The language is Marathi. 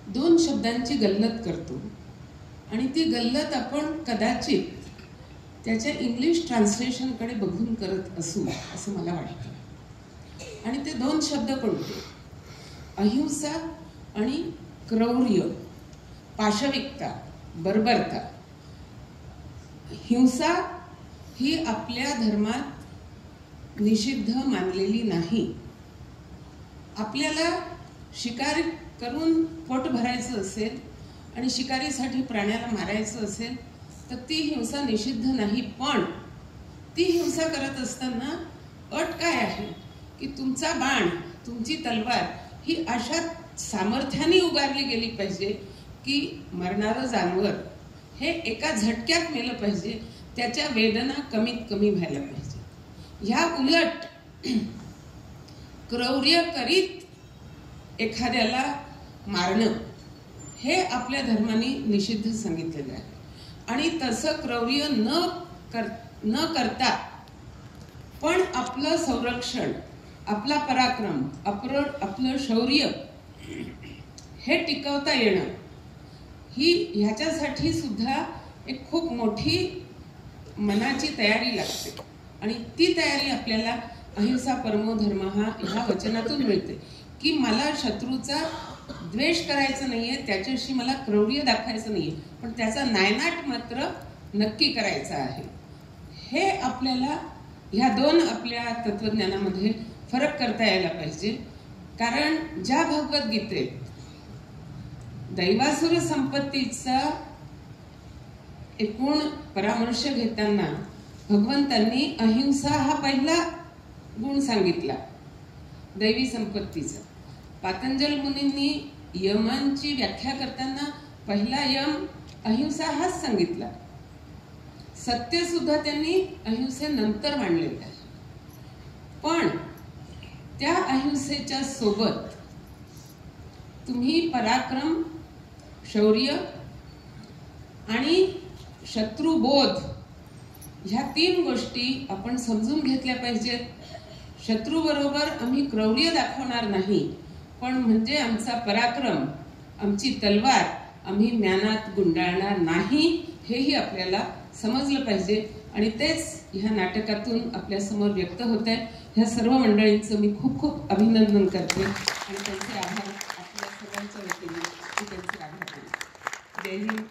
दोन शब्दांची गल्लत करतो आणि ती गल्लत आपण कदाचित त्याच्या इंग्लिश ट्रान्सलेशनकडे बघून करत असू असं मला वाटतं। आणि ते दोन शब्द कोणते? अहिंसा आणि क्रौर्य, पाशविकता, बर्बरता। हिंसा ही आपल्या धर्मात निषिद्ध मानलेली नाही। आपल्याला शिकार करून पोट भरायचं असेल आणि शिकारीसाठी प्राण्याला मारायचं असेल तर ती हिंसा निषिद्ध नाही। पण ती हिंसा करत असताना अट काय आहे की तुमचा बाण, तुमची तलवार ही अशा सामर्थ्याने उगारली गेली पाहिजे की मरणारं जानवर हे एका झटक्यात मेलं पाहिजे, त्याच्या वेदना कमीत कमी व्हायला पाहिजे। ह्या उलट क्रौर्य करीत एखाद्याला मारणं हे आपल्या धर्माने निषिद्ध सांगितलेलं आहे। आणि तसं क्रौर्य न करता पण आपलं संरक्षण, आपला पराक्रम, आपलं शौर्य हे टिकवता येणं ही ह्याच्यासाठी सुद्धा एक खूप मोठी मनाची तयारी लागते। आणि ती तयारी आपल्याला अहिंसा परमो धर्म ह्या वचनातून मिळते की मला शत्रूचा द्वेष करायचा नाहीये, त्याच्याशी मला क्रौर्य दाखवायचं नाहीये, पण त्याचा नायनाट मात्र नक्की करायचा आहे। हे आपल्याला ह्या दोन आपल्या तत्वज्ञानामध्ये फरक करता यायला पाहिजे। कारण ज्या भगवद्गीतेत दैवासुर संपत्तीचा एकूण परामर्श घेताना भगवंतांनी अहिंसा हा पहिला गुण सांगितला दैवी संपत्तीचा। पातंजल मुनींनी यमांची व्याख्या करताना पहिला यम अहिंसा हाच सांगितला। सत्य सुद्धा त्यांनी अहिंसेनंतर मांडलेलं आहे। पण त्या अहिंसेच्या सोबत तुम्ही पराक्रम, शौर्य आणि शत्रुबोध ह्या तीन गोष्टी आपण समजून घेतल्या पाहिजेत। शत्रू बरोबर आम्ही क्रौर्य दाखवणार नाही, पण म्हणजे आमचा पराक्रम, आमची तलवार आम्ही म्यानात गुंडाळणार नाही हेही आपल्याला समजलं पाहिजे। आणि तेच ह्या नाटकातून आपल्या समोर व्यक्त होत आहे। ह्या सर्व मंडळींचं मी खूप खूप अभिनंदन करते आणि त्यांचे आभार आपल्या सर्वांच्या वतीने मी त्यांचे आभार मानते। जय हिंद।